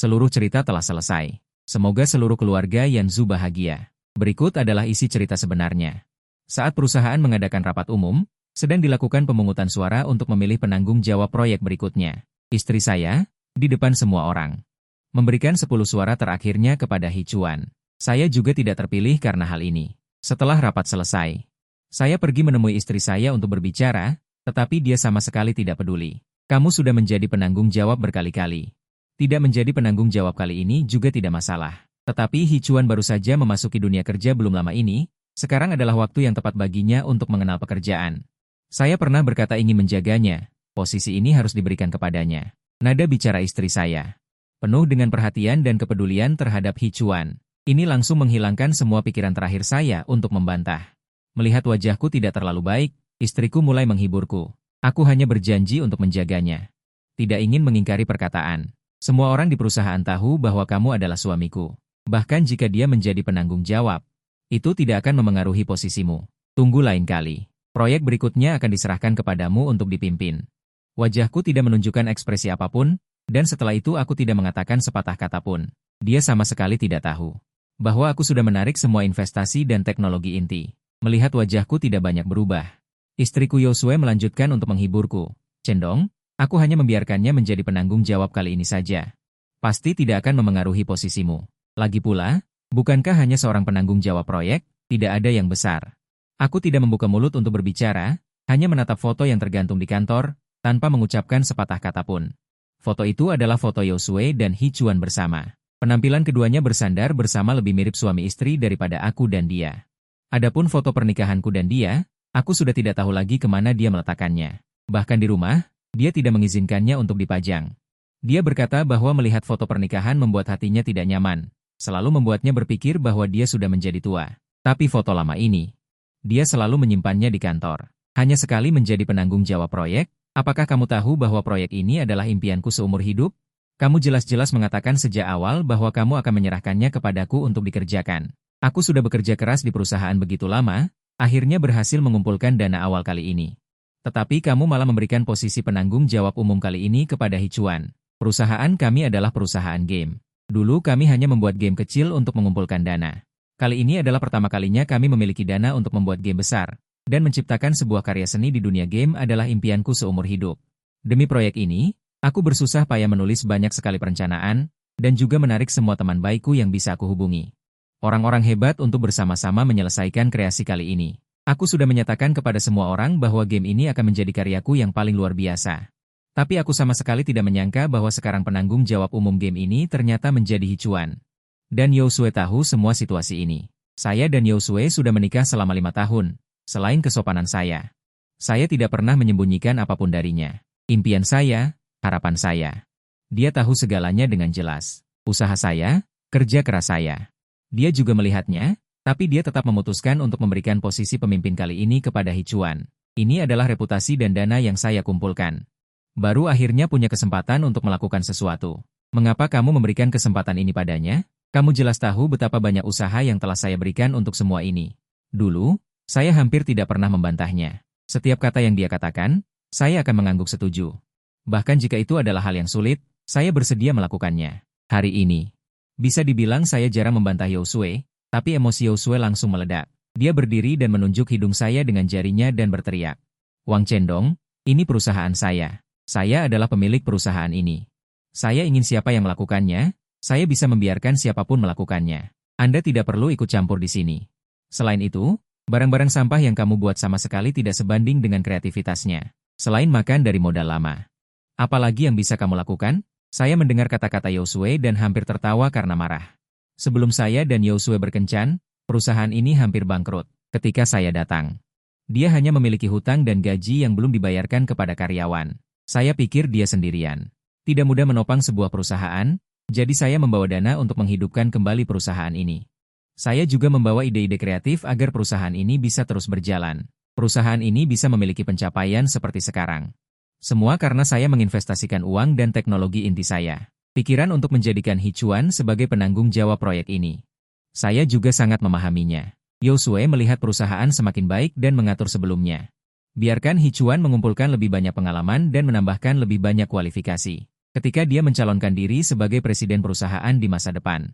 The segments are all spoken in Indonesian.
Seluruh cerita telah selesai. Semoga seluruh keluarga Yanzu bahagia. Berikut adalah isi cerita sebenarnya. Saat perusahaan mengadakan rapat umum, sedang dilakukan pemungutan suara untuk memilih penanggung jawab proyek berikutnya. Istri saya, di depan semua orang, memberikan 10 suara terakhirnya kepada Hichuan. Saya juga tidak terpilih karena hal ini. Setelah rapat selesai, saya pergi menemui istri saya untuk berbicara, tetapi dia sama sekali tidak peduli. Kamu sudah menjadi penanggung jawab berkali-kali. Tidak menjadi penanggung jawab kali ini juga tidak masalah. Tetapi Hichuan baru saja memasuki dunia kerja belum lama ini, sekarang adalah waktu yang tepat baginya untuk mengenal pekerjaan. Saya pernah berkata ingin menjaganya, posisi ini harus diberikan kepadanya. Nada bicara istri saya penuh dengan perhatian dan kepedulian terhadap Hichuan. Ini langsung menghilangkan semua pikiran terakhir saya untuk membantah. Melihat wajahku tidak terlalu baik, istriku mulai menghiburku. Aku hanya berjanji untuk menjaganya. Tidak ingin mengingkari perkataan. Semua orang di perusahaan tahu bahwa kamu adalah suamiku. Bahkan jika dia menjadi penanggung jawab, itu tidak akan memengaruhi posisimu. Tunggu lain kali. Proyek berikutnya akan diserahkan kepadamu untuk dipimpin. Wajahku tidak menunjukkan ekspresi apapun, dan setelah itu aku tidak mengatakan sepatah kata pun. Dia sama sekali tidak tahu bahwa aku sudah menarik semua investasi dan teknologi inti. Melihat wajahku tidak banyak berubah, istriku Yosue melanjutkan untuk menghiburku. Cendong, aku hanya membiarkannya menjadi penanggung jawab kali ini saja. Pasti tidak akan memengaruhi posisimu. Lagi pula, bukankah hanya seorang penanggung jawab proyek, tidak ada yang besar. Aku tidak membuka mulut untuk berbicara, hanya menatap foto yang tergantung di kantor, tanpa mengucapkan sepatah kata pun. Foto itu adalah foto Yosue dan Hichuan bersama. Penampilan keduanya bersandar bersama lebih mirip suami istri daripada aku dan dia. Adapun foto pernikahanku dan dia, aku sudah tidak tahu lagi kemana dia meletakkannya. Bahkan di rumah, dia tidak mengizinkannya untuk dipajang. Dia berkata bahwa melihat foto pernikahan membuat hatinya tidak nyaman, selalu membuatnya berpikir bahwa dia sudah menjadi tua. Tapi foto lama ini, dia selalu menyimpannya di kantor. Hanya sekali menjadi penanggung jawab proyek. Apakah kamu tahu bahwa proyek ini adalah impianku seumur hidup? Kamu jelas-jelas mengatakan sejak awal bahwa kamu akan menyerahkannya kepadaku untuk dikerjakan. Aku sudah bekerja keras di perusahaan begitu lama, akhirnya berhasil mengumpulkan dana awal kali ini. Tetapi kamu malah memberikan posisi penanggung jawab umum kali ini kepada Hichuan. Perusahaan kami adalah perusahaan game. Dulu kami hanya membuat game kecil untuk mengumpulkan dana. Kali ini adalah pertama kalinya kami memiliki dana untuk membuat game besar. Dan menciptakan sebuah karya seni di dunia game adalah impianku seumur hidup. Demi proyek ini, aku bersusah payah menulis banyak sekali perencanaan, dan juga menarik semua teman baikku yang bisa aku hubungi. Orang-orang hebat untuk bersama-sama menyelesaikan kreasi kali ini. Aku sudah menyatakan kepada semua orang bahwa game ini akan menjadi karyaku yang paling luar biasa. Tapi aku sama sekali tidak menyangka bahwa sekarang penanggung jawab umum game ini ternyata menjadi Hichuan. Dan Yosue tahu semua situasi ini. Saya dan Yosue sudah menikah selama 5 tahun. Selain kesopanan saya tidak pernah menyembunyikan apapun darinya. Impian saya, harapan saya. Dia tahu segalanya dengan jelas. Usaha saya, kerja keras saya. Dia juga melihatnya, tapi dia tetap memutuskan untuk memberikan posisi pemimpin kali ini kepada Hichuan. Ini adalah reputasi dan dana yang saya kumpulkan. Baru akhirnya punya kesempatan untuk melakukan sesuatu. Mengapa kamu memberikan kesempatan ini padanya? Kamu jelas tahu betapa banyak usaha yang telah saya berikan untuk semua ini. Dulu, saya hampir tidak pernah membantahnya. Setiap kata yang dia katakan, saya akan mengangguk setuju. Bahkan jika itu adalah hal yang sulit, saya bersedia melakukannya. Hari ini, bisa dibilang saya jarang membantah Yosue, tapi emosi Yosue langsung meledak. Dia berdiri dan menunjuk hidung saya dengan jarinya dan berteriak. Wang Cendong, ini perusahaan saya. Saya adalah pemilik perusahaan ini. Saya ingin siapa yang melakukannya, saya bisa membiarkan siapapun melakukannya. Anda tidak perlu ikut campur di sini. Selain itu, barang-barang sampah yang kamu buat sama sekali tidak sebanding dengan kreativitasnya. Selain makan dari modal lama. Apalagi yang bisa kamu lakukan? Saya mendengar kata-kata Yosue dan hampir tertawa karena marah. Sebelum saya dan Yosue berkencan, perusahaan ini hampir bangkrut. Ketika saya datang, dia hanya memiliki hutang dan gaji yang belum dibayarkan kepada karyawan. Saya pikir dia sendirian. Tidak mudah menopang sebuah perusahaan, jadi saya membawa dana untuk menghidupkan kembali perusahaan ini. Saya juga membawa ide-ide kreatif agar perusahaan ini bisa terus berjalan. Perusahaan ini bisa memiliki pencapaian seperti sekarang. Semua karena saya menginvestasikan uang dan teknologi inti saya. Pikiran untuk menjadikan Hichuan sebagai penanggung jawab proyek ini. Saya juga sangat memahaminya. Yosue melihat perusahaan semakin baik dan mengatur sebelumnya. Biarkan Hichuan mengumpulkan lebih banyak pengalaman dan menambahkan lebih banyak kualifikasi. Ketika dia mencalonkan diri sebagai presiden perusahaan di masa depan,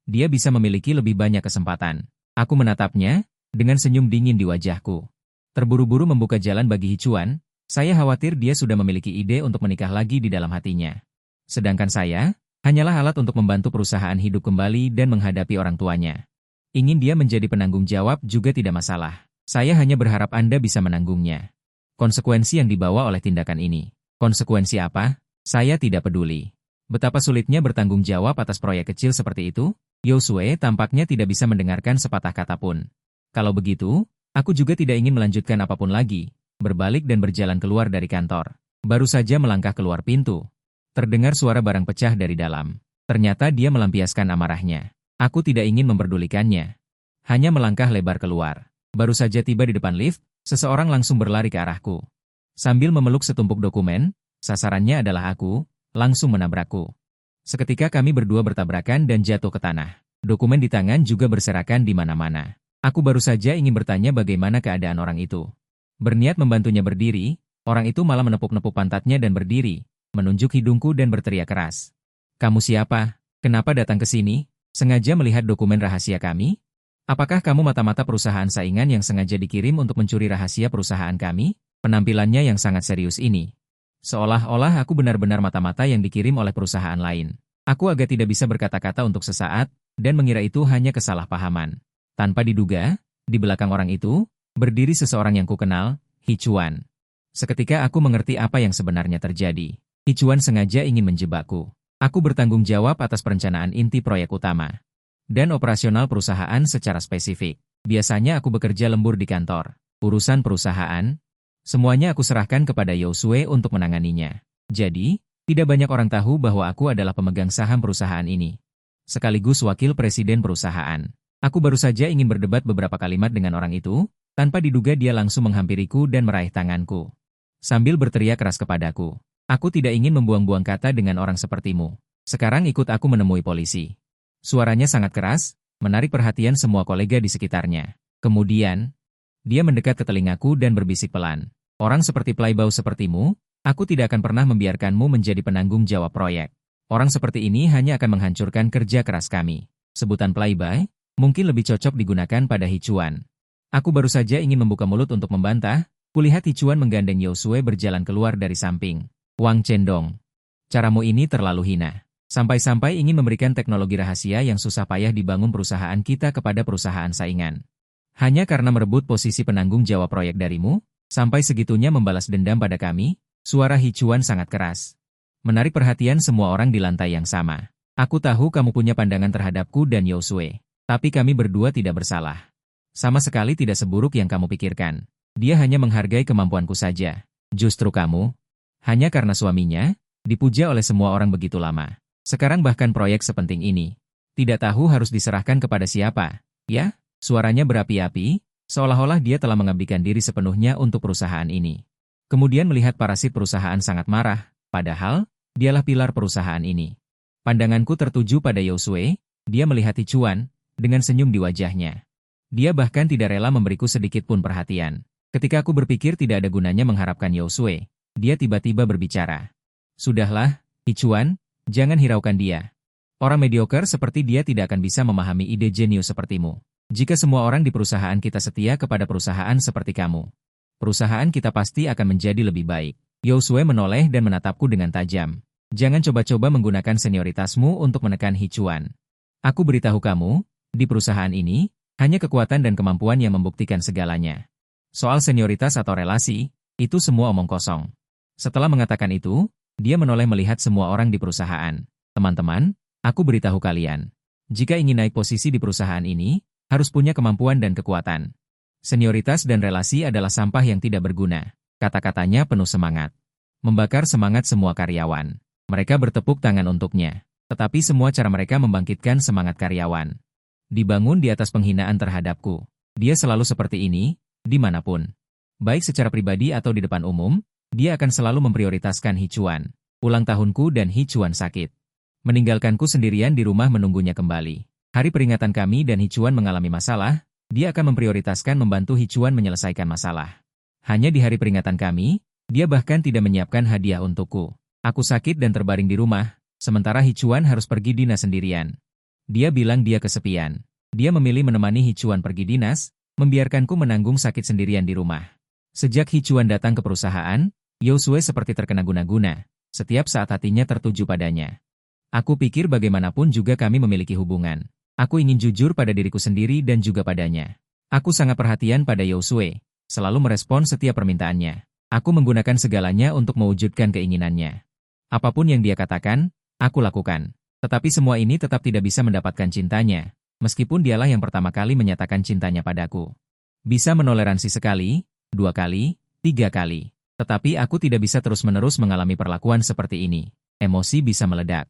dia bisa memiliki lebih banyak kesempatan. Aku menatapnya, dengan senyum dingin di wajahku. Terburu-buru membuka jalan bagi Hicuan, saya khawatir dia sudah memiliki ide untuk menikah lagi di dalam hatinya. Sedangkan saya, hanyalah alat untuk membantu perusahaan hidup kembali dan menghadapi orang tuanya. Ingin dia menjadi penanggung jawab juga tidak masalah. Saya hanya berharap Anda bisa menanggungnya. Konsekuensi yang dibawa oleh tindakan ini. Konsekuensi apa? Saya tidak peduli. Betapa sulitnya bertanggung jawab atas proyek kecil seperti itu, Yosue tampaknya tidak bisa mendengarkan sepatah kata pun. Kalau begitu, aku juga tidak ingin melanjutkan apapun lagi. Berbalik dan berjalan keluar dari kantor. Baru saja melangkah keluar pintu. Terdengar suara barang pecah dari dalam. Ternyata dia melampiaskan amarahnya. Aku tidak ingin memperdulikannya. Hanya melangkah lebar keluar. Baru saja tiba di depan lift, seseorang langsung berlari ke arahku. Sambil memeluk setumpuk dokumen, sasarannya adalah aku, langsung menabrakku. Seketika kami berdua bertabrakan dan jatuh ke tanah. Dokumen di tangan juga berserakan di mana-mana. Aku baru saja ingin bertanya bagaimana keadaan orang itu. Berniat membantunya berdiri, orang itu malah menepuk-nepuk pantatnya dan berdiri, menunjuk hidungku dan berteriak keras. "Kamu siapa? Kenapa datang ke sini? Sengaja melihat dokumen rahasia kami? Apakah kamu mata-mata perusahaan saingan yang sengaja dikirim untuk mencuri rahasia perusahaan kami?" Penampilannya yang sangat serius ini. Seolah-olah aku benar-benar mata-mata yang dikirim oleh perusahaan lain. Aku agak tidak bisa berkata-kata untuk sesaat, dan mengira itu hanya kesalahpahaman. Tanpa diduga, di belakang orang itu, berdiri seseorang yang kukenal, Hicuan. Seketika aku mengerti apa yang sebenarnya terjadi. Hicuan sengaja ingin menjebakku. Aku bertanggung jawab atas perencanaan inti proyek utama dan operasional perusahaan secara spesifik. Biasanya aku bekerja lembur di kantor. Urusan perusahaan, semuanya aku serahkan kepada Yosue untuk menanganinya. Jadi, tidak banyak orang tahu bahwa aku adalah pemegang saham perusahaan ini. Sekaligus wakil presiden perusahaan. Aku baru saja ingin berdebat beberapa kalimat dengan orang itu, tanpa diduga dia langsung menghampiriku dan meraih tanganku. Sambil berteriak keras kepadaku. "Aku tidak ingin membuang-buang kata dengan orang sepertimu. Sekarang ikut aku menemui polisi." Suaranya sangat keras, menarik perhatian semua kolega di sekitarnya. Kemudian, dia mendekat ke telingaku dan berbisik pelan. "Orang seperti Playboy sepertimu, aku tidak akan pernah membiarkanmu menjadi penanggung jawab proyek. Orang seperti ini hanya akan menghancurkan kerja keras kami." Sebutan Playboy mungkin lebih cocok digunakan pada Hicuan. Aku baru saja ingin membuka mulut untuk membantah, kulihat Hicuan menggandeng Yosue berjalan keluar dari samping. "Wang Cendong, caramu ini terlalu hina. Sampai-sampai ingin memberikan teknologi rahasia yang susah payah dibangun perusahaan kita kepada perusahaan saingan. Hanya karena merebut posisi penanggung jawab proyek darimu, sampai segitunya membalas dendam pada kami." Suara Hicuan sangat keras, menarik perhatian semua orang di lantai yang sama. "Aku tahu kamu punya pandangan terhadapku dan Yosue, tapi kami berdua tidak bersalah. Sama sekali tidak seburuk yang kamu pikirkan. Dia hanya menghargai kemampuanku saja. Justru kamu, hanya karena suaminya, dipuja oleh semua orang begitu lama. Sekarang bahkan proyek sepenting ini, tidak tahu harus diserahkan kepada siapa, ya?" Suaranya berapi-api, seolah-olah dia telah mengabdikan diri sepenuhnya untuk perusahaan ini. Kemudian melihat parasit perusahaan sangat marah, padahal, dialah pilar perusahaan ini. Pandanganku tertuju pada Yosue, dia melihat Hicuan, dengan senyum di wajahnya. Dia bahkan tidak rela memberiku sedikit pun perhatian. Ketika aku berpikir tidak ada gunanya mengharapkan Yosue, dia tiba-tiba berbicara. "Sudahlah, Hicuan, jangan hiraukan dia. Orang mediocre seperti dia tidak akan bisa memahami ide jenius sepertimu. Jika semua orang di perusahaan kita setia kepada perusahaan seperti kamu, perusahaan kita pasti akan menjadi lebih baik." Yosue menoleh dan menatapku dengan tajam. "Jangan coba-coba menggunakan senioritasmu untuk menekan Hicuan. Aku beritahu kamu, di perusahaan ini, hanya kekuatan dan kemampuan yang membuktikan segalanya. Soal senioritas atau relasi, itu semua omong kosong." Setelah mengatakan itu, dia menoleh melihat semua orang di perusahaan. "Teman-teman, aku beritahu kalian. Jika ingin naik posisi di perusahaan ini, harus punya kemampuan dan kekuatan. Senioritas dan relasi adalah sampah yang tidak berguna." Kata-katanya penuh semangat. Membakar semangat semua karyawan. Mereka bertepuk tangan untuknya. Tetapi semua cara mereka membangkitkan semangat karyawan dibangun di atas penghinaan terhadapku. Dia selalu seperti ini, dimanapun. Baik secara pribadi atau di depan umum, dia akan selalu memprioritaskan Hicuan. Ulang tahunku dan Hicuan sakit. Meninggalkanku sendirian di rumah menunggunya kembali. Hari peringatan kami dan Hicuan mengalami masalah, dia akan memprioritaskan membantu Hicuan menyelesaikan masalah. Hanya di hari peringatan kami, dia bahkan tidak menyiapkan hadiah untukku. Aku sakit dan terbaring di rumah, sementara Hicuan harus pergi dinas sendirian. Dia bilang dia kesepian. Dia memilih menemani Hicuan pergi dinas, membiarkanku menanggung sakit sendirian di rumah. Sejak Hicuan datang ke perusahaan, Yosue seperti terkena guna-guna. Setiap saat hatinya tertuju padanya. Aku pikir bagaimanapun juga kami memiliki hubungan. Aku ingin jujur pada diriku sendiri dan juga padanya. Aku sangat perhatian pada Yosue, selalu merespon setiap permintaannya. Aku menggunakan segalanya untuk mewujudkan keinginannya. Apapun yang dia katakan, aku lakukan. Tetapi semua ini tetap tidak bisa mendapatkan cintanya, meskipun dialah yang pertama kali menyatakan cintanya padaku. Bisa menoleransi sekali, 2 kali, 3 kali. Tetapi aku tidak bisa terus-menerus mengalami perlakuan seperti ini. Emosi bisa meledak.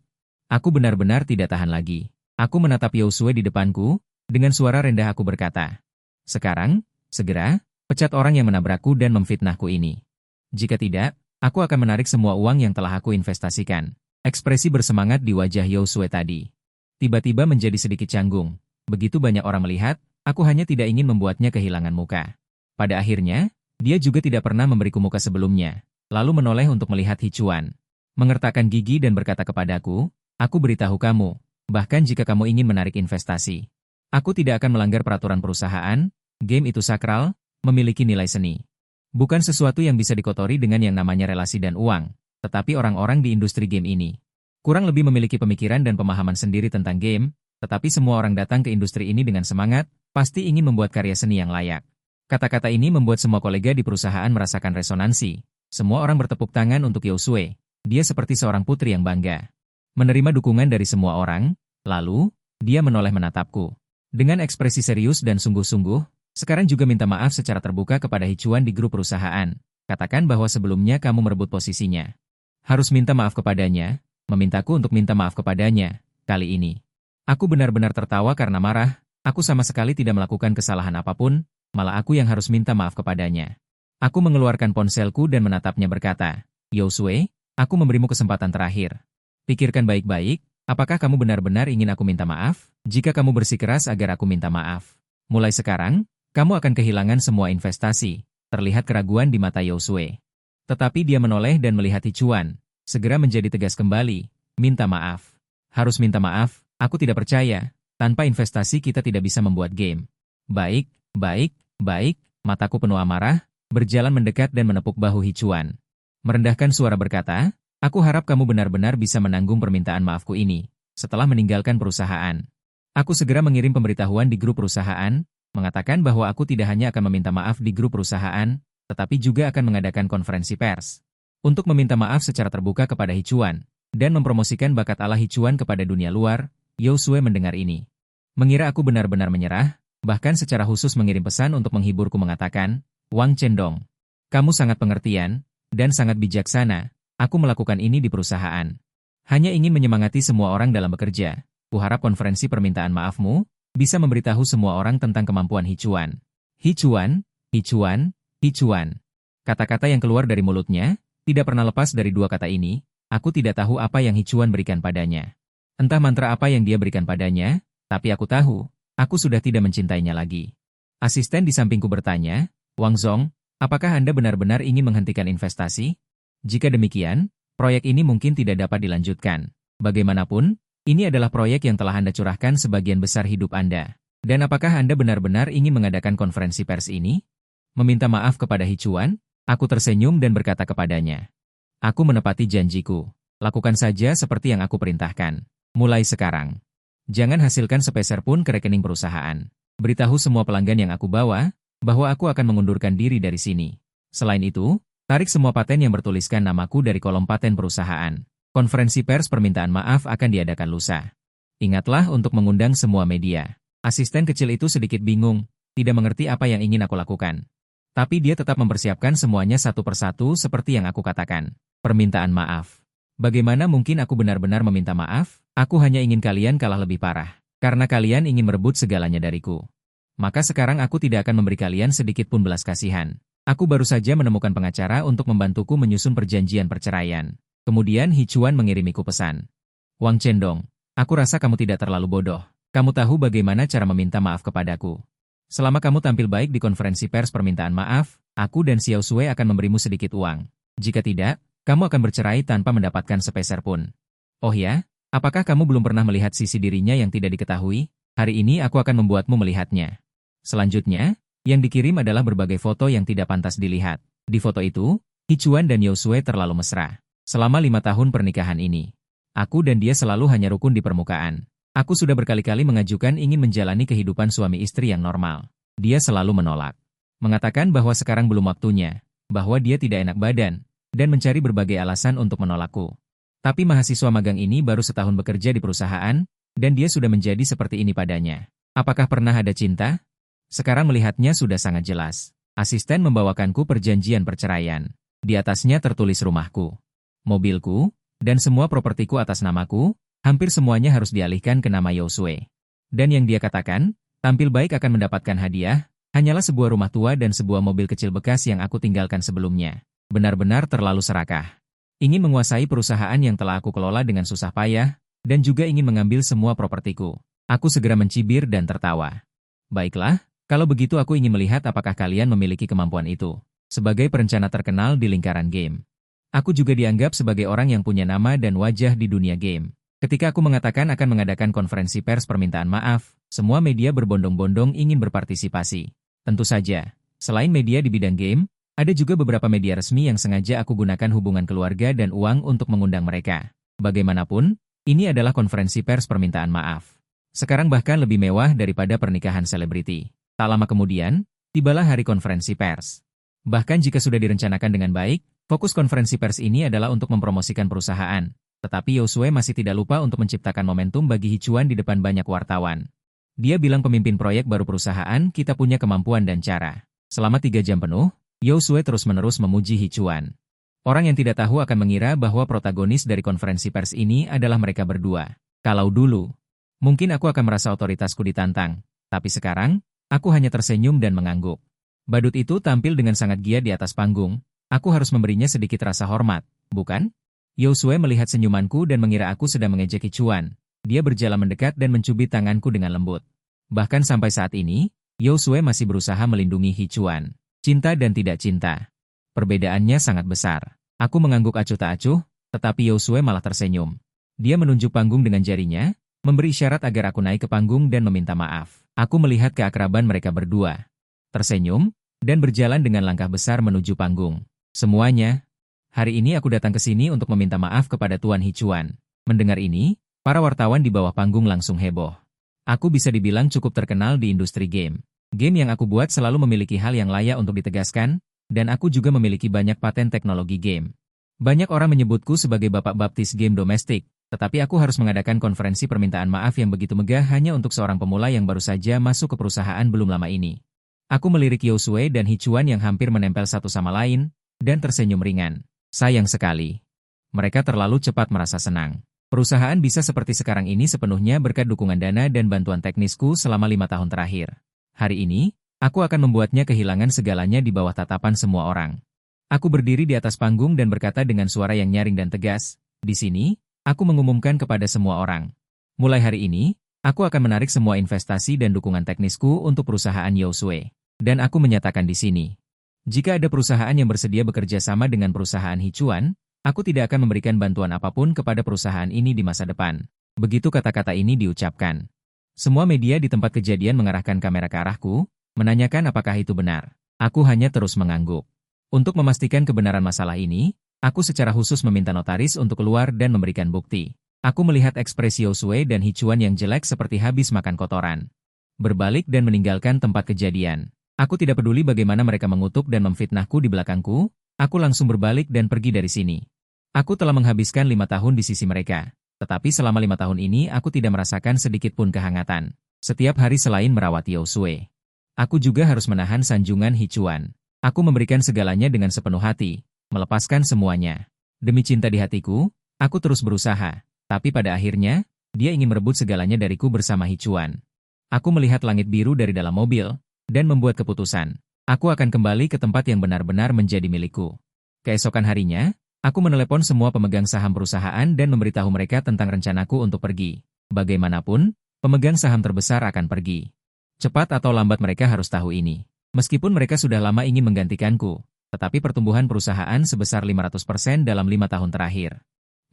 Aku benar-benar tidak tahan lagi. Aku menatap Yosue di depanku, dengan suara rendah aku berkata, "Sekarang, segera, pecat orang yang menabrakku dan memfitnahku ini. Jika tidak, aku akan menarik semua uang yang telah aku investasikan." Ekspresi bersemangat di wajah Yosue tadi tiba-tiba menjadi sedikit canggung. Begitu banyak orang melihat, aku hanya tidak ingin membuatnya kehilangan muka. Pada akhirnya, dia juga tidak pernah memberiku muka sebelumnya, lalu menoleh untuk melihat Hicuan. Mengertakkan gigi dan berkata kepadaku, "Aku beritahu kamu, bahkan jika kamu ingin menarik investasi, aku tidak akan melanggar peraturan perusahaan. Game itu sakral, memiliki nilai seni. Bukan sesuatu yang bisa dikotori dengan yang namanya relasi dan uang, tetapi orang-orang di industri game ini kurang lebih memiliki pemikiran dan pemahaman sendiri tentang game, tetapi semua orang datang ke industri ini dengan semangat, pasti ingin membuat karya seni yang layak." Kata-kata ini membuat semua kolega di perusahaan merasakan resonansi. Semua orang bertepuk tangan untuk Yosue. Dia seperti seorang putri yang bangga. Menerima dukungan dari semua orang, lalu, dia menoleh menatapku. Dengan ekspresi serius dan sungguh-sungguh, "Sekarang juga minta maaf secara terbuka kepada Hicuan di grup perusahaan. Katakan bahwa sebelumnya kamu merebut posisinya. Harus minta maaf kepadanya, memintaku untuk minta maaf kepadanya, kali ini." Aku benar-benar tertawa karena marah, aku sama sekali tidak melakukan kesalahan apapun, malah aku yang harus minta maaf kepadanya. Aku mengeluarkan ponselku dan menatapnya berkata, "Yosue, aku memberimu kesempatan terakhir. Pikirkan baik-baik, apakah kamu benar-benar ingin aku minta maaf? Jika kamu bersikeras agar aku minta maaf, mulai sekarang, kamu akan kehilangan semua investasi." Terlihat keraguan di mata Yosue. Tetapi dia menoleh dan melihat Hicuan, segera menjadi tegas kembali, "Minta maaf. Harus minta maaf, aku tidak percaya, tanpa investasi kita tidak bisa membuat game." "Baik, baik, baik," mataku penuh amarah, berjalan mendekat dan menepuk bahu Hicuan. Merendahkan suara berkata, "Aku harap kamu benar-benar bisa menanggung permintaan maafku ini, setelah meninggalkan perusahaan." Aku segera mengirim pemberitahuan di grup perusahaan, mengatakan bahwa aku tidak hanya akan meminta maaf di grup perusahaan, tetapi juga akan mengadakan konferensi pers untuk meminta maaf secara terbuka kepada Hicuan, dan mempromosikan bakat ala Hicuan kepada dunia luar. Yosue mendengar ini, mengira aku benar-benar menyerah, bahkan secara khusus mengirim pesan untuk menghiburku mengatakan, "Wang Cendong, kamu sangat pengertian, dan sangat bijaksana. Aku melakukan ini di perusahaan hanya ingin menyemangati semua orang dalam bekerja. Kuharap konferensi permintaan maafmu bisa memberitahu semua orang tentang kemampuan Hicuan." Hicuan, Hicuan, Hicuan. Kata-kata yang keluar dari mulutnya tidak pernah lepas dari dua kata ini. Aku tidak tahu apa yang Hicuan berikan padanya. Entah mantra apa yang dia berikan padanya, tapi aku tahu, aku sudah tidak mencintainya lagi. Asisten di sampingku bertanya, "Wang Zong, apakah Anda benar-benar ingin menghentikan investasi? Jika demikian, proyek ini mungkin tidak dapat dilanjutkan. Bagaimanapun, ini adalah proyek yang telah Anda curahkan sebagian besar hidup Anda. Dan apakah Anda benar-benar ingin mengadakan konferensi pers ini?" Meminta maaf kepada Hicuan, aku tersenyum dan berkata kepadanya, "Aku menepati janjiku. Lakukan saja seperti yang aku perintahkan. Mulai sekarang, jangan hasilkan sepeser pun ke rekening perusahaan. Beritahu semua pelanggan yang aku bawa, bahwa aku akan mengundurkan diri dari sini. Selain itu, tarik semua paten yang bertuliskan namaku dari kolom paten perusahaan. Konferensi pers permintaan maaf akan diadakan lusa. Ingatlah untuk mengundang semua media." Asisten kecil itu sedikit bingung, tidak mengerti apa yang ingin aku lakukan. Tapi dia tetap mempersiapkan semuanya satu persatu seperti yang aku katakan. Permintaan maaf. Bagaimana mungkin aku benar-benar meminta maaf? Aku hanya ingin kalian kalah lebih parah. Karena kalian ingin merebut segalanya dariku. Maka sekarang aku tidak akan memberi kalian sedikit pun belas kasihan. Aku baru saja menemukan pengacara untuk membantuku menyusun perjanjian perceraian. Kemudian Hicuan mengirimiku pesan. "Wang Cendong, aku rasa kamu tidak terlalu bodoh. Kamu tahu bagaimana cara meminta maaf kepadaku. Selama kamu tampil baik di konferensi pers permintaan maaf, aku dan Xiao Sui akan memberimu sedikit uang. Jika tidak, kamu akan bercerai tanpa mendapatkan sepeser pun. Oh ya, apakah kamu belum pernah melihat sisi dirinya yang tidak diketahui? Hari ini aku akan membuatmu melihatnya. Selanjutnya, yang dikirim adalah berbagai foto yang tidak pantas dilihat. Di foto itu, Hichuan dan Yousue terlalu mesra. Selama 5 tahun pernikahan ini, aku dan dia selalu hanya rukun di permukaan. Aku sudah berkali-kali mengajukan ingin menjalani kehidupan suami istri yang normal. Dia selalu menolak. Mengatakan bahwa sekarang belum waktunya, bahwa dia tidak enak badan, dan mencari berbagai alasan untuk menolakku. Tapi mahasiswa magang ini baru setahun bekerja di perusahaan, dan dia sudah menjadi seperti ini padanya. Apakah pernah ada cinta? Sekarang melihatnya sudah sangat jelas. Asisten membawakanku perjanjian perceraian. Di atasnya tertulis rumahku, mobilku, dan semua propertiku atas namaku, hampir semuanya harus dialihkan ke nama Yousue. Dan yang dia katakan, tampil baik akan mendapatkan hadiah, hanyalah sebuah rumah tua dan sebuah mobil kecil bekas yang aku tinggalkan sebelumnya. Benar-benar terlalu serakah. Ingin menguasai perusahaan yang telah aku kelola dengan susah payah, dan juga ingin mengambil semua propertiku. Aku segera mencibir dan tertawa. Baiklah, kalau begitu aku ingin melihat apakah kalian memiliki kemampuan itu. Sebagai perencana terkenal di lingkaran game, aku juga dianggap sebagai orang yang punya nama dan wajah di dunia game. Ketika aku mengatakan akan mengadakan konferensi pers permintaan maaf, semua media berbondong-bondong ingin berpartisipasi. Tentu saja, selain media di bidang game, ada juga beberapa media resmi yang sengaja aku gunakan hubungan keluarga dan uang untuk mengundang mereka. Bagaimanapun, ini adalah konferensi pers permintaan maaf. Sekarang bahkan lebih mewah daripada pernikahan selebriti. Tak lama kemudian, tibalah hari konferensi pers. Bahkan jika sudah direncanakan dengan baik, fokus konferensi pers ini adalah untuk mempromosikan perusahaan. Tetapi Yousue masih tidak lupa untuk menciptakan momentum bagi Hichuan di depan banyak wartawan. Dia bilang pemimpin proyek baru perusahaan, kita punya kemampuan dan cara. Selama 3 jam penuh, Yousue terus-menerus memuji Hichuan. Orang yang tidak tahu akan mengira bahwa protagonis dari konferensi pers ini adalah mereka berdua. Kalau dulu, mungkin aku akan merasa otoritasku ditantang. Tapi sekarang, aku hanya tersenyum dan mengangguk. Badut itu tampil dengan sangat giat di atas panggung. Aku harus memberinya sedikit rasa hormat, bukan? Yousue melihat senyumanku dan mengira aku sedang mengejek Hichuan. Dia berjalan mendekat dan mencubit tanganku dengan lembut. Bahkan sampai saat ini, Yousue masih berusaha melindungi Hichuan. Cinta dan tidak cinta. Perbedaannya sangat besar. Aku mengangguk acuh tak acuh, tetapi Yousue malah tersenyum. Dia menunjuk panggung dengan jarinya, memberi isyarat agar aku naik ke panggung dan meminta maaf. Aku melihat keakraban mereka berdua. Tersenyum, dan berjalan dengan langkah besar menuju panggung. Semuanya. Hari ini aku datang ke sini untuk meminta maaf kepada Tuan Hichuan. Mendengar ini, para wartawan di bawah panggung langsung heboh. Aku bisa dibilang cukup terkenal di industri game. Game yang aku buat selalu memiliki hal yang layak untuk ditegaskan, dan aku juga memiliki banyak paten teknologi game. Banyak orang menyebutku sebagai bapak baptis game domestik, tetapi aku harus mengadakan konferensi permintaan maaf yang begitu megah hanya untuk seorang pemula yang baru saja masuk ke perusahaan belum lama ini. Aku melirik Yousue dan Hichuan yang hampir menempel satu sama lain, dan tersenyum ringan. Sayang sekali. Mereka terlalu cepat merasa senang. Perusahaan bisa seperti sekarang ini sepenuhnya berkat dukungan dana dan bantuan teknisku selama 5 tahun terakhir. Hari ini, aku akan membuatnya kehilangan segalanya di bawah tatapan semua orang. Aku berdiri di atas panggung dan berkata dengan suara yang nyaring dan tegas, di sini, aku mengumumkan kepada semua orang. Mulai hari ini, aku akan menarik semua investasi dan dukungan teknisku untuk perusahaan Yousue. Dan aku menyatakan di sini, jika ada perusahaan yang bersedia bekerja sama dengan perusahaan Hichuan, aku tidak akan memberikan bantuan apapun kepada perusahaan ini di masa depan. Begitu kata-kata ini diucapkan. Semua media di tempat kejadian mengarahkan kamera ke arahku, menanyakan apakah itu benar. Aku hanya terus mengangguk. Untuk memastikan kebenaran masalah ini, aku secara khusus meminta notaris untuk keluar dan memberikan bukti. Aku melihat ekspresi Yousue dan Hichuan yang jelek seperti habis makan kotoran. Berbalik dan meninggalkan tempat kejadian. Aku tidak peduli bagaimana mereka mengutuk dan memfitnahku di belakangku, aku langsung berbalik dan pergi dari sini. Aku telah menghabiskan 5 tahun di sisi mereka, tetapi selama 5 tahun ini aku tidak merasakan sedikit pun kehangatan. Setiap hari selain merawat Yousue, aku juga harus menahan sanjungan Hichuan. Aku memberikan segalanya dengan sepenuh hati, melepaskan semuanya. Demi cinta di hatiku, aku terus berusaha, tapi pada akhirnya, dia ingin merebut segalanya dariku bersama Hichuan. Aku melihat langit biru dari dalam mobil, dan membuat keputusan. Aku akan kembali ke tempat yang benar-benar menjadi milikku. Keesokan harinya, aku menelepon semua pemegang saham perusahaan dan memberitahu mereka tentang rencanaku untuk pergi. Bagaimanapun, pemegang saham terbesar akan pergi. Cepat atau lambat mereka harus tahu ini. Meskipun mereka sudah lama ingin menggantikanku, tetapi pertumbuhan perusahaan sebesar 500% dalam 5 tahun terakhir.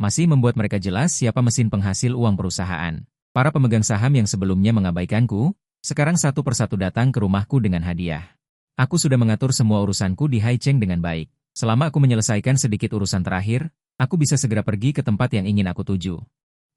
Masih membuat mereka jelas siapa mesin penghasil uang perusahaan. Para pemegang saham yang sebelumnya mengabaikanku, sekarang satu persatu datang ke rumahku dengan hadiah. Aku sudah mengatur semua urusanku di Haicheng dengan baik. Selama aku menyelesaikan sedikit urusan terakhir, aku bisa segera pergi ke tempat yang ingin aku tuju.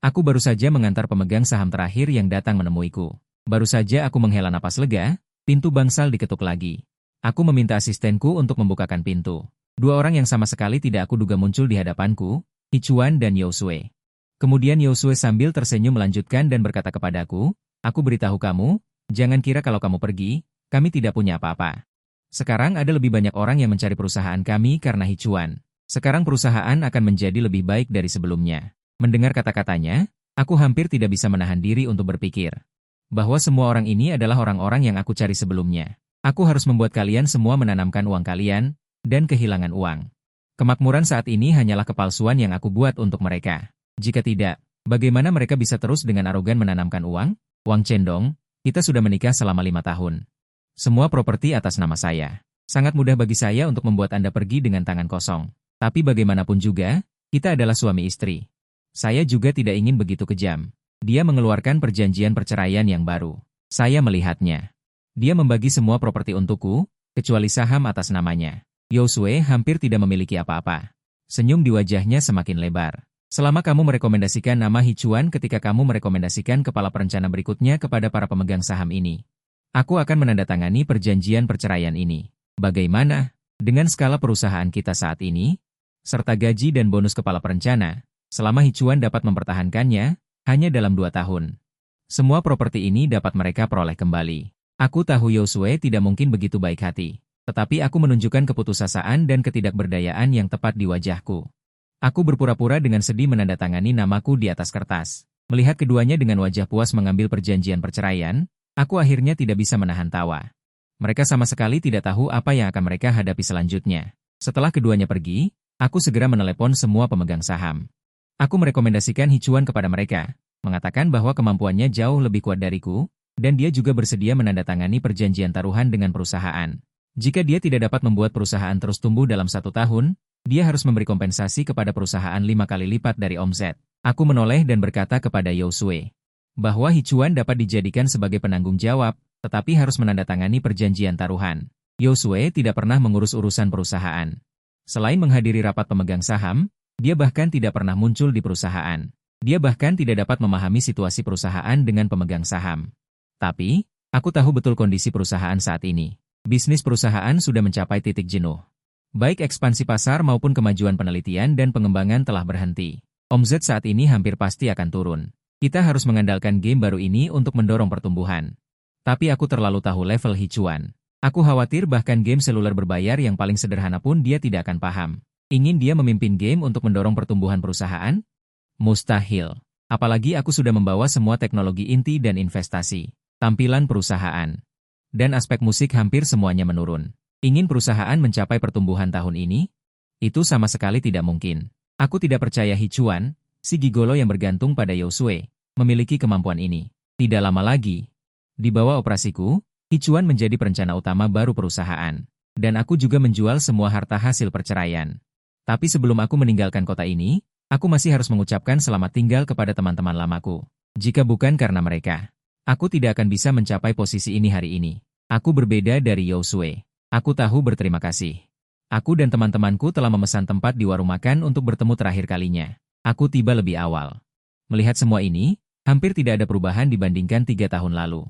Aku baru saja mengantar pemegang saham terakhir yang datang menemuiku. Baru saja aku menghela napas lega, pintu bangsal diketuk lagi. Aku meminta asistenku untuk membukakan pintu. Dua orang yang sama sekali tidak aku duga muncul di hadapanku, Hichuan dan Yousue. Kemudian Yousue sambil tersenyum melanjutkan dan berkata kepadaku, aku beritahu kamu, jangan kira kalau kamu pergi, kami tidak punya apa-apa. Sekarang ada lebih banyak orang yang mencari perusahaan kami karena Hichuan. Sekarang perusahaan akan menjadi lebih baik dari sebelumnya. Mendengar kata-katanya, aku hampir tidak bisa menahan diri untuk berpikir bahwa semua orang ini adalah orang-orang yang aku cari sebelumnya. Aku harus membuat kalian semua menanamkan uang kalian, dan kehilangan uang. Kemakmuran saat ini hanyalah kepalsuan yang aku buat untuk mereka. Jika tidak, bagaimana mereka bisa terus dengan arogan menanamkan uang? Wang Chendong, kita sudah menikah selama 5 tahun. Semua properti atas nama saya. Sangat mudah bagi saya untuk membuat Anda pergi dengan tangan kosong. Tapi bagaimanapun juga, kita adalah suami istri. Saya juga tidak ingin begitu kejam. Dia mengeluarkan perjanjian perceraian yang baru. Saya melihatnya. Dia membagi semua properti untukku, kecuali saham atas namanya. Yousue hampir tidak memiliki apa-apa. Senyum di wajahnya semakin lebar. Selama kamu merekomendasikan nama Hichuan ketika kamu merekomendasikan kepala perencana berikutnya kepada para pemegang saham ini, aku akan menandatangani perjanjian perceraian ini. Bagaimana? Dengan skala perusahaan kita saat ini, serta gaji dan bonus kepala perencana, selama Hichuan dapat mempertahankannya, hanya dalam 2 tahun. Semua properti ini dapat mereka peroleh kembali. Aku tahu Yousue tidak mungkin begitu baik hati, tetapi aku menunjukkan keputusasaan dan ketidakberdayaan yang tepat di wajahku. Aku berpura-pura dengan sedih menandatangani namaku di atas kertas. Melihat keduanya dengan wajah puas mengambil perjanjian perceraian, aku akhirnya tidak bisa menahan tawa. Mereka sama sekali tidak tahu apa yang akan mereka hadapi selanjutnya. Setelah keduanya pergi, aku segera menelepon semua pemegang saham. Aku merekomendasikan Hichuan kepada mereka, mengatakan bahwa kemampuannya jauh lebih kuat dariku, dan dia juga bersedia menandatangani perjanjian taruhan dengan perusahaan. Jika dia tidak dapat membuat perusahaan terus tumbuh dalam 1 tahun, dia harus memberi kompensasi kepada perusahaan 5 kali lipat dari omset. Aku menoleh dan berkata kepada Yousue bahwa Hichuan dapat dijadikan sebagai penanggung jawab, tetapi harus menandatangani perjanjian taruhan. Yousue tidak pernah mengurus urusan perusahaan. Selain menghadiri rapat pemegang saham, dia bahkan tidak pernah muncul di perusahaan. Dia bahkan tidak dapat memahami situasi perusahaan dengan pemegang saham. Tapi, aku tahu betul kondisi perusahaan saat ini. Bisnis perusahaan sudah mencapai titik jenuh. Baik ekspansi pasar maupun kemajuan penelitian dan pengembangan telah berhenti. Omzet saat ini hampir pasti akan turun. Kita harus mengandalkan game baru ini untuk mendorong pertumbuhan. Tapi aku terlalu tahu level Hichuan. Aku khawatir bahkan game seluler berbayar yang paling sederhana pun dia tidak akan paham. Ingin dia memimpin game untuk mendorong pertumbuhan perusahaan? Mustahil. Apalagi aku sudah membawa semua teknologi inti dan investasi, tampilan perusahaan, dan aspek musik hampir semuanya menurun. Ingin perusahaan mencapai pertumbuhan tahun ini? Itu sama sekali tidak mungkin. Aku tidak percaya Hichuan, si gigolo yang bergantung pada Yousue, memiliki kemampuan ini. Tidak lama lagi, di bawah operasiku, Hichuan menjadi perencana utama baru perusahaan. Dan aku juga menjual semua harta hasil perceraian. Tapi sebelum aku meninggalkan kota ini, aku masih harus mengucapkan selamat tinggal kepada teman-teman lamaku. Jika bukan karena mereka, aku tidak akan bisa mencapai posisi ini hari ini. Aku berbeda dari Yousue. Aku tahu berterima kasih. Aku dan teman-temanku telah memesan tempat di warung makan untuk bertemu terakhir kalinya. Aku tiba lebih awal. Melihat semua ini, hampir tidak ada perubahan dibandingkan 3 tahun lalu.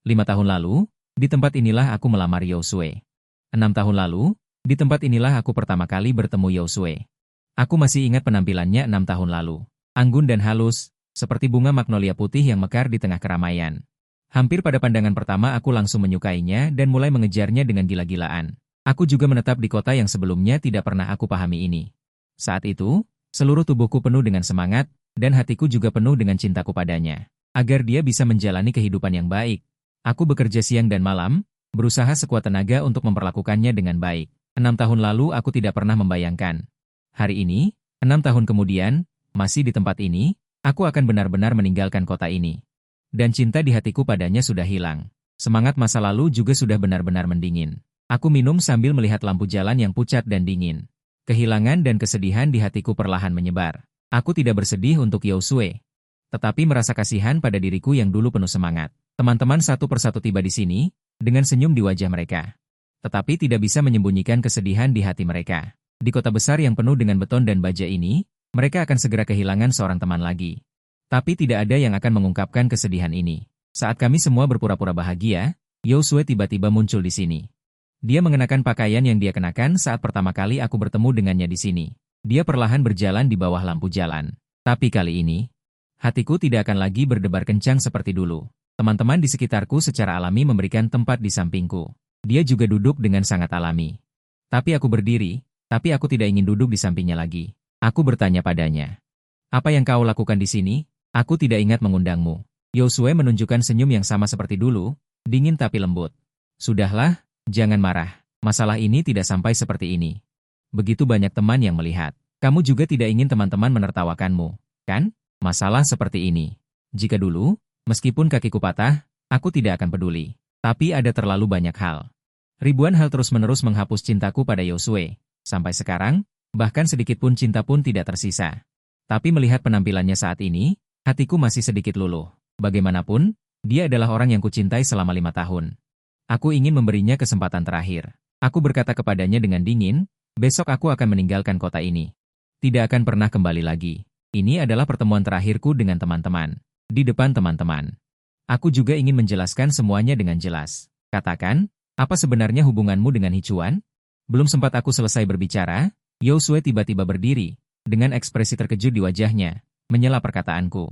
5 tahun lalu, di tempat inilah aku melamar Yousue. 6 tahun lalu, di tempat inilah aku pertama kali bertemu Yousue. Aku masih ingat penampilannya 6 tahun lalu. Anggun dan halus, seperti bunga magnolia putih yang mekar di tengah keramaian. Hampir pada pandangan pertama aku langsung menyukainya dan mulai mengejarnya dengan gila-gilaan. Aku juga menetap di kota yang sebelumnya tidak pernah aku pahami ini. Saat itu, seluruh tubuhku penuh dengan semangat, dan hatiku juga penuh dengan cintaku padanya. Agar dia bisa menjalani kehidupan yang baik, aku bekerja siang dan malam, berusaha sekuat tenaga untuk memperlakukannya dengan baik. 6 tahun lalu aku tidak pernah membayangkan. Hari ini, 6 tahun kemudian, masih di tempat ini, aku akan benar-benar meninggalkan kota ini. Dan cinta di hatiku padanya sudah hilang. Semangat masa lalu juga sudah benar-benar mendingin. Aku minum sambil melihat lampu jalan yang pucat dan dingin. Kehilangan dan kesedihan di hatiku perlahan menyebar. Aku tidak bersedih untuk Yousue, tetapi merasa kasihan pada diriku yang dulu penuh semangat. Teman-teman satu persatu tiba di sini, dengan senyum di wajah mereka. Tetapi tidak bisa menyembunyikan kesedihan di hati mereka. Di kota besar yang penuh dengan beton dan baja ini, mereka akan segera kehilangan seorang teman lagi. Tapi tidak ada yang akan mengungkapkan kesedihan ini. Saat kami semua berpura-pura bahagia, Yousue tiba-tiba muncul di sini. Dia mengenakan pakaian yang dia kenakan saat pertama kali aku bertemu dengannya di sini. Dia perlahan berjalan di bawah lampu jalan. Tapi kali ini, hatiku tidak akan lagi berdebar kencang seperti dulu. Teman-teman di sekitarku secara alami memberikan tempat di sampingku. Dia juga duduk dengan sangat alami. Tapi aku berdiri, tapi aku tidak ingin duduk di sampingnya lagi. Aku bertanya padanya. Apa yang kau lakukan di sini? Aku tidak ingat mengundangmu. Yousue menunjukkan senyum yang sama seperti dulu, dingin tapi lembut. Sudahlah, jangan marah. Masalah ini tidak sampai seperti ini. Begitu banyak teman yang melihat. Kamu juga tidak ingin teman-teman menertawakanmu, kan? Masalah seperti ini. Jika dulu, meskipun kakiku patah, aku tidak akan peduli. Tapi ada terlalu banyak hal. Ribuan hal terus-menerus menghapus cintaku pada Yousue. Sampai sekarang, bahkan sedikit pun cinta pun tidak tersisa. Tapi melihat penampilannya saat ini, hatiku masih sedikit luluh. Bagaimanapun, dia adalah orang yang kucintai selama 5 tahun. Aku ingin memberinya kesempatan terakhir. Aku berkata kepadanya dengan dingin, besok aku akan meninggalkan kota ini. Tidak akan pernah kembali lagi. Ini adalah pertemuan terakhirku dengan teman-teman. Di depan teman-teman. Aku juga ingin menjelaskan semuanya dengan jelas. Katakan, apa sebenarnya hubunganmu dengan Hicuan? Belum sempat aku selesai berbicara, Yousue tiba-tiba berdiri, dengan ekspresi terkejut di wajahnya, menyela perkataanku.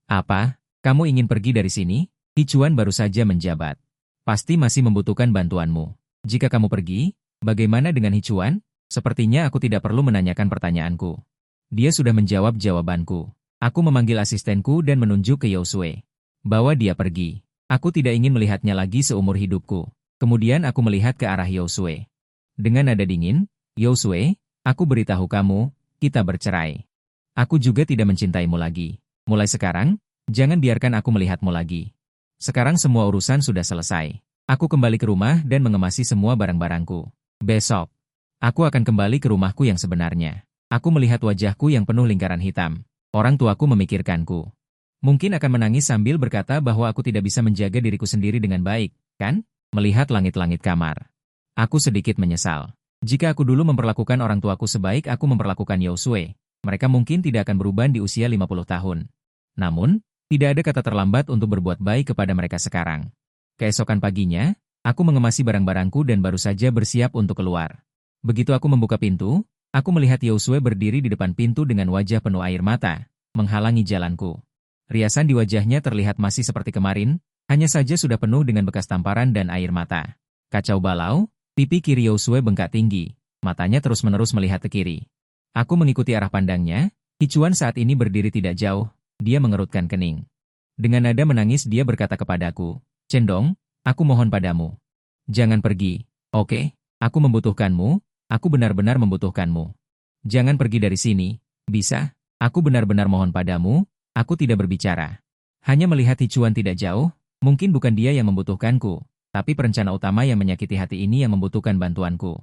Apa? Kamu ingin pergi dari sini? Hicuan baru saja menjabat. Pasti masih membutuhkan bantuanmu. Jika kamu pergi, bagaimana dengan Hicuan? Sepertinya aku tidak perlu menanyakan pertanyaanku. Dia sudah menjawab jawabanku. Aku memanggil asistenku dan menunjuk ke Yousue. Bawa dia pergi. Aku tidak ingin melihatnya lagi seumur hidupku. Kemudian aku melihat ke arah Yousue. Dengan nada dingin, Yousue, aku beritahu kamu, kita bercerai. Aku juga tidak mencintaimu lagi. Mulai sekarang, jangan biarkan aku melihatmu lagi. Sekarang semua urusan sudah selesai. Aku kembali ke rumah dan mengemasi semua barang-barangku. Besok, aku akan kembali ke rumahku yang sebenarnya. Aku melihat wajahku yang penuh lingkaran hitam. Orang tuaku memikirkanku. Mungkin akan menangis sambil berkata bahwa aku tidak bisa menjaga diriku sendiri dengan baik, kan? Melihat langit-langit kamar. Aku sedikit menyesal. Jika aku dulu memperlakukan orang tuaku sebaik aku memperlakukan Yousue, mereka mungkin tidak akan berubah di usia 50 tahun. Namun, tidak ada kata terlambat untuk berbuat baik kepada mereka sekarang. Keesokan paginya, aku mengemasi barang-barangku dan baru saja bersiap untuk keluar. Begitu aku membuka pintu, aku melihat Yousue berdiri di depan pintu dengan wajah penuh air mata, menghalangi jalanku. Riasan di wajahnya terlihat masih seperti kemarin, hanya saja sudah penuh dengan bekas tamparan dan air mata. Kacau balau, pipi kiri Yousue bengkak tinggi, matanya terus-menerus melihat ke kiri. Aku mengikuti arah pandangnya, Hicuan saat ini berdiri tidak jauh, dia mengerutkan kening. Dengan nada menangis dia berkata kepadaku, Cendong, aku mohon padamu. Jangan pergi, oke? Aku membutuhkanmu, aku benar-benar membutuhkanmu. Jangan pergi dari sini, bisa? Aku benar-benar mohon padamu, aku tidak berbicara. Hanya melihat Hicuan tidak jauh, mungkin bukan dia yang membutuhkanku, tapi perencana utama yang menyakiti hati ini yang membutuhkan bantuanku.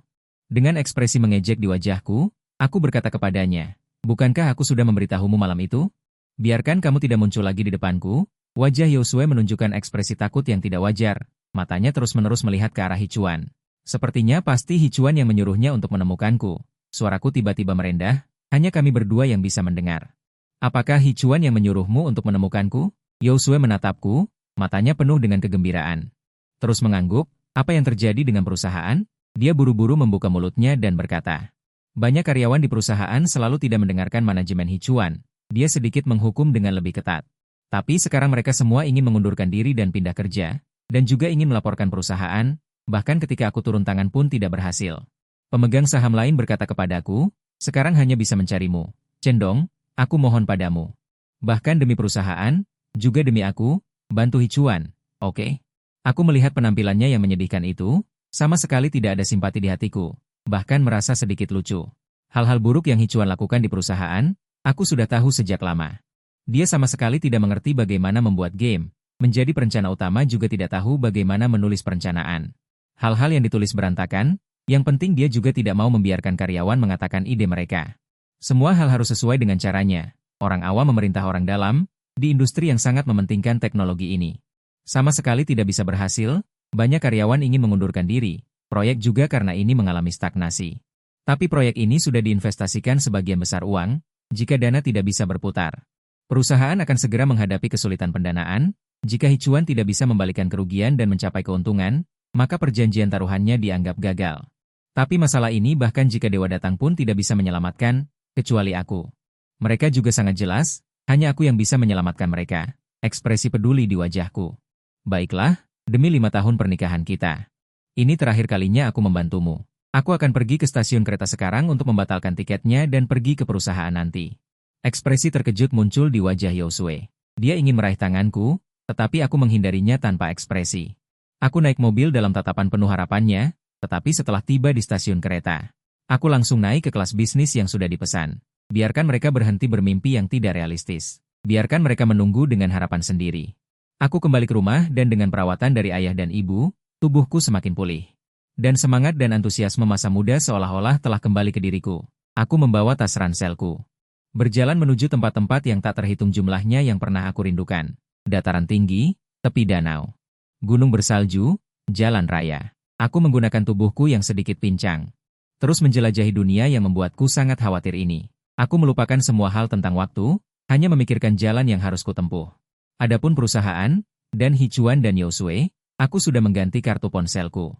Dengan ekspresi mengejek di wajahku, aku berkata kepadanya, bukankah aku sudah memberitahumu malam itu? Biarkan kamu tidak muncul lagi di depanku. Wajah Yousue menunjukkan ekspresi takut yang tidak wajar, matanya terus-menerus melihat ke arah Hicuan. Sepertinya pasti Hicuan yang menyuruhnya untuk menemukanku. Suaraku tiba-tiba merendah, hanya kami berdua yang bisa mendengar. Apakah Hicuan yang menyuruhmu untuk menemukanku? Yousue menatapku, matanya penuh dengan kegembiraan. Terus mengangguk, apa yang terjadi dengan perusahaan? Dia buru-buru membuka mulutnya dan berkata, banyak karyawan di perusahaan selalu tidak mendengarkan manajemen Hicuan. Dia sedikit menghukum dengan lebih ketat. Tapi sekarang mereka semua ingin mengundurkan diri dan pindah kerja, dan juga ingin melaporkan perusahaan, bahkan ketika aku turun tangan pun tidak berhasil. Pemegang saham lain berkata kepadaku, sekarang hanya bisa mencarimu. Cendong, aku mohon padamu. Bahkan demi perusahaan, juga demi aku, bantu Hicuan, oke? Aku melihat penampilannya yang menyedihkan itu, sama sekali tidak ada simpati di hatiku, bahkan merasa sedikit lucu. Hal-hal buruk yang Hicuan lakukan di perusahaan, aku sudah tahu sejak lama. Dia sama sekali tidak mengerti bagaimana membuat game, menjadi perencana utama juga tidak tahu bagaimana menulis perencanaan. Hal-hal yang ditulis berantakan, yang penting dia juga tidak mau membiarkan karyawan mengatakan ide mereka. Semua hal harus sesuai dengan caranya. Orang awam memerintah orang dalam, di industri yang sangat mementingkan teknologi ini. Sama sekali tidak bisa berhasil, banyak karyawan ingin mengundurkan diri, proyek juga karena ini mengalami stagnasi. Tapi proyek ini sudah diinvestasikan sebagian besar uang, jika dana tidak bisa berputar. Perusahaan akan segera menghadapi kesulitan pendanaan, jika Hichuan tidak bisa membalikan kerugian dan mencapai keuntungan, maka perjanjian taruhannya dianggap gagal. Tapi masalah ini bahkan jika dewa datang pun tidak bisa menyelamatkan, kecuali aku. Mereka juga sangat jelas, hanya aku yang bisa menyelamatkan mereka. Ekspresi peduli di wajahku. Baiklah, demi 5 tahun pernikahan kita. Ini terakhir kalinya aku membantumu. Aku akan pergi ke stasiun kereta sekarang untuk membatalkan tiketnya dan pergi ke perusahaan nanti. Ekspresi terkejut muncul di wajah Yosue. Dia ingin meraih tanganku, tetapi aku menghindarinya tanpa ekspresi. Aku naik mobil dalam tatapan penuh harapannya, tetapi setelah tiba di stasiun kereta, aku langsung naik ke kelas bisnis yang sudah dipesan. Biarkan mereka berhenti bermimpi yang tidak realistis. Biarkan mereka menunggu dengan harapan sendiri. Aku kembali ke rumah dan dengan perawatan dari ayah dan ibu, tubuhku semakin pulih. Dan semangat dan antusiasme masa muda seolah-olah telah kembali ke diriku. Aku membawa tas ranselku. Berjalan menuju tempat-tempat yang tak terhitung jumlahnya yang pernah aku rindukan. Dataran tinggi, tepi danau, gunung bersalju, jalan raya. Aku menggunakan tubuhku yang sedikit pincang. Terus menjelajahi dunia yang membuatku sangat khawatir ini. Aku melupakan semua hal tentang waktu, hanya memikirkan jalan yang harus kutempuh. Adapun perusahaan, dan Hichuan dan Yosue, aku sudah mengganti kartu ponselku.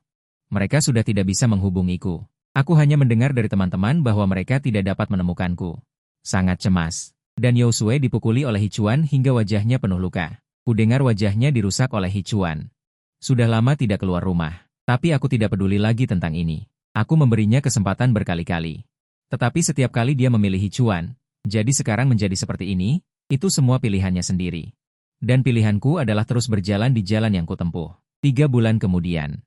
Mereka sudah tidak bisa menghubungiku. Aku hanya mendengar dari teman-teman bahwa mereka tidak dapat menemukanku. Sangat cemas. Dan Yosue dipukuli oleh Hichuan hingga wajahnya penuh luka. Kudengar wajahnya dirusak oleh Hichuan. Sudah lama tidak keluar rumah. Tapi aku tidak peduli lagi tentang ini. Aku memberinya kesempatan berkali-kali. Tetapi setiap kali dia memilih Hichuan, jadi sekarang menjadi seperti ini, itu semua pilihannya sendiri. Dan pilihanku adalah terus berjalan di jalan yang kutempuh. 3 bulan kemudian,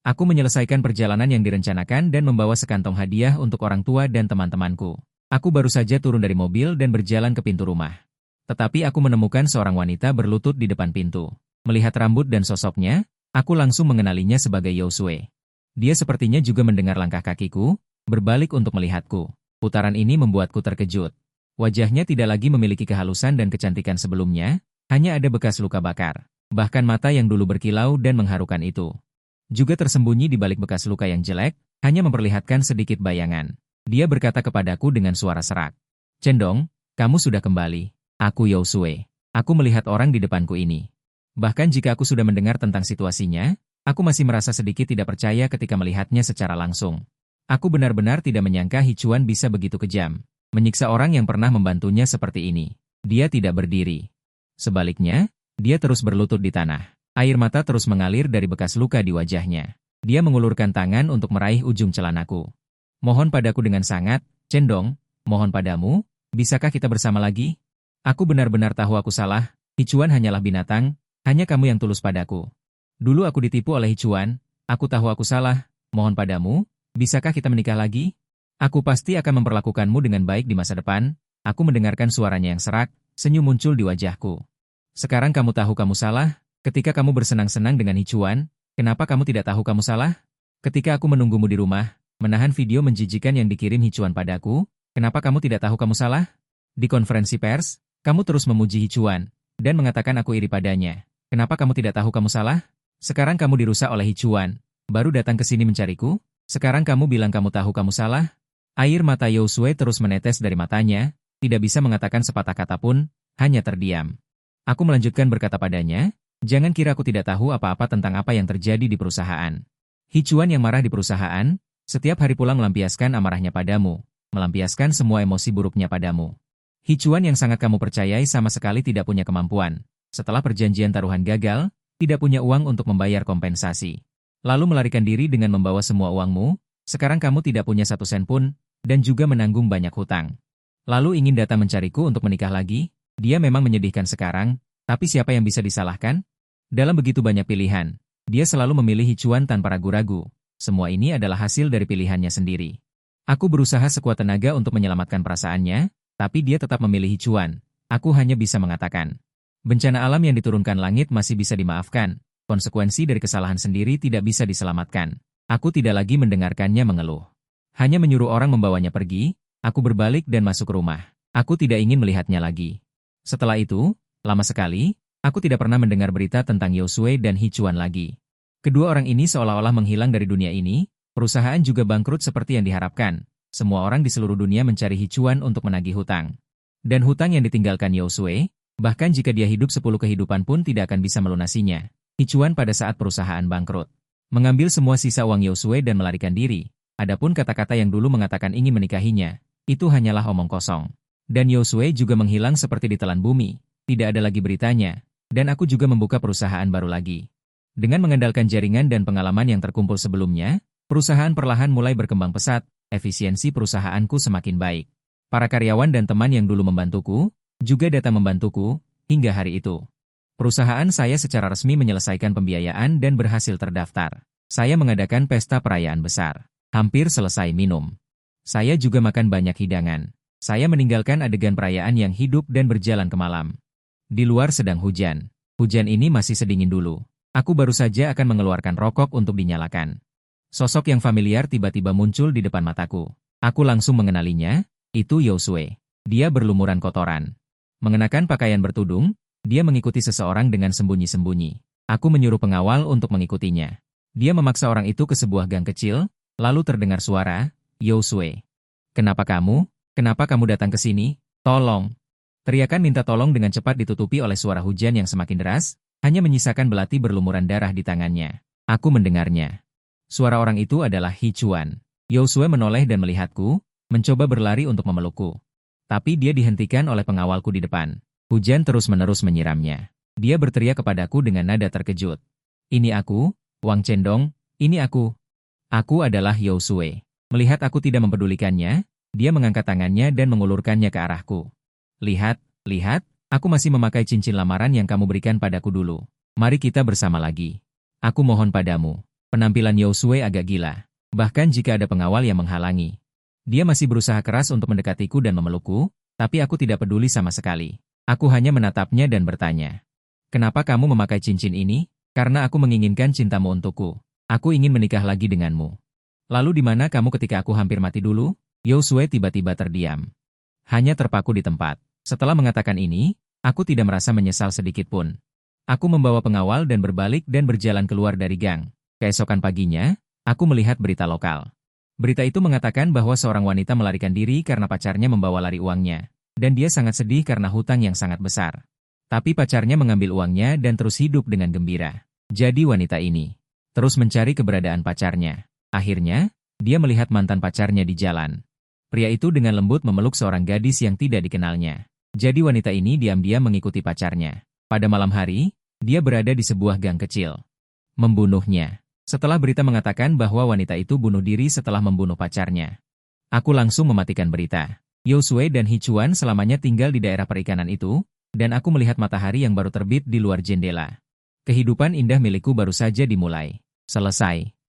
aku menyelesaikan perjalanan yang direncanakan dan membawa sekantong hadiah untuk orang tua dan teman-temanku. Aku baru saja turun dari mobil dan berjalan ke pintu rumah. Tetapi aku menemukan seorang wanita berlutut di depan pintu. Melihat rambut dan sosoknya, aku langsung mengenalinya sebagai Yosue. Dia sepertinya juga mendengar langkah kakiku, berbalik untuk melihatku. Putaran ini membuatku terkejut. Wajahnya tidak lagi memiliki kehalusan dan kecantikan sebelumnya, hanya ada bekas luka bakar. Bahkan mata yang dulu berkilau dan mengharukan itu juga tersembunyi di balik bekas luka yang jelek, hanya memperlihatkan sedikit bayangan. Dia berkata kepadaku dengan suara serak. "Cendong, kamu sudah kembali. Aku Yosue. Aku melihat orang di depanku ini." Bahkan jika aku sudah mendengar tentang situasinya, aku masih merasa sedikit tidak percaya ketika melihatnya secara langsung. Aku benar-benar tidak menyangka Hichuan bisa begitu kejam, menyiksa orang yang pernah membantunya seperti ini. Dia tidak berdiri. Sebaliknya, dia terus berlutut di tanah. Air mata terus mengalir dari bekas luka di wajahnya. Dia mengulurkan tangan untuk meraih ujung celanaku. "Mohon padaku dengan sangat, Cendong, mohon padamu, bisakah kita bersama lagi? Aku benar-benar tahu aku salah, Hichuan hanyalah binatang, hanya kamu yang tulus padaku. Dulu aku ditipu oleh Hichuan, aku tahu aku salah, mohon padamu, bisakah kita menikah lagi? Aku pasti akan memperlakukanmu dengan baik di masa depan." Aku mendengarkan suaranya yang serak, senyum muncul di wajahku. "Sekarang kamu tahu kamu salah, ketika kamu bersenang-senang dengan Hichuan, kenapa kamu tidak tahu kamu salah? Ketika aku menunggumu di rumah, menahan video menjijikan yang dikirim Hichuan padaku, kenapa kamu tidak tahu kamu salah? Di konferensi pers, kamu terus memuji Hichuan, dan mengatakan aku iri padanya. Kenapa kamu tidak tahu kamu salah? Sekarang kamu dirusak oleh Hichuan, baru datang ke sini mencariku? Sekarang kamu bilang kamu tahu kamu salah?" Air mata Yosue terus menetes dari matanya, tidak bisa mengatakan sepatah kata pun, hanya terdiam. Aku melanjutkan berkata padanya, "Jangan kira aku tidak tahu apa-apa tentang apa yang terjadi di perusahaan. Hichuan yang marah di perusahaan, setiap hari pulang melampiaskan amarahnya padamu, melampiaskan semua emosi buruknya padamu. Hichuan yang sangat kamu percayai sama sekali tidak punya kemampuan. Setelah perjanjian taruhan gagal, tidak punya uang untuk membayar kompensasi. Lalu melarikan diri dengan membawa semua uangmu, sekarang kamu tidak punya 1 sen pun, dan juga menanggung banyak hutang. Lalu ingin datang mencariku untuk menikah lagi? Dia memang menyedihkan sekarang, tapi siapa yang bisa disalahkan? Dalam begitu banyak pilihan, dia selalu memilih Hichuan tanpa ragu-ragu. Semua ini adalah hasil dari pilihannya sendiri. Aku berusaha sekuat tenaga untuk menyelamatkan perasaannya, tapi dia tetap memilih Hichuan. Aku hanya bisa mengatakan, bencana alam yang diturunkan langit masih bisa dimaafkan, konsekuensi dari kesalahan sendiri tidak bisa diselamatkan. Aku tidak lagi mendengarkannya mengeluh. Hanya menyuruh orang membawanya pergi, aku berbalik dan masuk rumah. Aku tidak ingin melihatnya lagi. Setelah itu, lama sekali, aku tidak pernah mendengar berita tentang Yosue dan Hichuan lagi. Kedua orang ini seolah-olah menghilang dari dunia ini, perusahaan juga bangkrut seperti yang diharapkan. Semua orang di seluruh dunia mencari Hichuan untuk menagih hutang. Dan hutang yang ditinggalkan Yosue, bahkan jika dia hidup 10 kehidupan pun tidak akan bisa melunasinya. Hichuan pada saat perusahaan bangkrut mengambil semua sisa uang Yosue dan melarikan diri. Adapun kata-kata yang dulu mengatakan ingin menikahinya, itu hanyalah omong kosong. Dan Yosue juga menghilang seperti ditelan bumi. Tidak ada lagi beritanya. Dan aku juga membuka perusahaan baru lagi. Dengan mengandalkan jaringan dan pengalaman yang terkumpul sebelumnya, perusahaan perlahan mulai berkembang pesat, efisiensi perusahaanku semakin baik. Para karyawan dan teman yang dulu membantuku, juga datang membantuku, hingga hari itu. Perusahaan saya secara resmi menyelesaikan pembiayaan dan berhasil terdaftar. Saya mengadakan pesta perayaan besar. Hampir selesai minum. Saya juga makan banyak hidangan. Saya meninggalkan adegan perayaan yang hidup dan berjalan ke malam. Di luar sedang hujan. Hujan ini masih sedingin dulu. Aku baru saja akan mengeluarkan rokok untuk dinyalakan. Sosok yang familiar tiba-tiba muncul di depan mataku. Aku langsung mengenalinya, itu Yosue. Dia berlumuran kotoran. Mengenakan pakaian bertudung, dia mengikuti seseorang dengan sembunyi-sembunyi. Aku menyuruh pengawal untuk mengikutinya. Dia memaksa orang itu ke sebuah gang kecil, lalu terdengar suara, Yosue. Kenapa kamu datang ke sini? Tolong. Teriakan minta tolong dengan cepat ditutupi oleh suara hujan yang semakin deras, hanya menyisakan belati berlumuran darah di tangannya. Aku mendengarnya. Suara orang itu adalah Hichuan. Yosue menoleh dan melihatku, mencoba berlari untuk memelukku. Tapi dia dihentikan oleh pengawalku di depan. Hujan terus-menerus menyiramnya. Dia berteriak kepadaku dengan nada terkejut. Ini aku, Wang Cendong, ini aku. Aku adalah Yosue. Melihat aku tidak mempedulikannya, dia mengangkat tangannya dan mengulurkannya ke arahku. Lihat, aku masih memakai cincin lamaran yang kamu berikan padaku dulu. Mari kita bersama lagi. Aku mohon padamu. Penampilan Yosue agak gila. Bahkan jika ada pengawal yang menghalangi. Dia masih berusaha keras untuk mendekatiku dan memelukku, tapi aku tidak peduli sama sekali. Aku hanya menatapnya dan bertanya. Kenapa kamu memakai cincin ini? Karena aku menginginkan cintamu untukku. Aku ingin menikah lagi denganmu. Lalu di mana kamu ketika aku hampir mati dulu? Yosue tiba-tiba terdiam. Hanya terpaku di tempat. Setelah mengatakan ini, aku tidak merasa menyesal sedikit pun. Aku membawa pengawal dan berbalik dan berjalan keluar dari gang. Keesokan paginya, aku melihat berita lokal. Berita itu mengatakan bahwa seorang wanita melarikan diri karena pacarnya membawa lari uangnya. Dan dia sangat sedih karena hutang yang sangat besar. Tapi pacarnya mengambil uangnya dan terus hidup dengan gembira. Jadi wanita ini terus mencari keberadaan pacarnya. Akhirnya, dia melihat mantan pacarnya di jalan. Pria itu dengan lembut memeluk seorang gadis yang tidak dikenalnya. Jadi wanita ini diam-diam mengikuti pacarnya. Pada malam hari, dia berada di sebuah gang kecil. Membunuhnya. Setelah berita mengatakan bahwa wanita itu bunuh diri setelah membunuh pacarnya. Aku langsung mematikan berita. Yosue dan Hichuan selamanya tinggal di daerah perikanan itu, dan aku melihat matahari yang baru terbit di luar jendela. Kehidupan indah milikku baru saja dimulai. Selesai.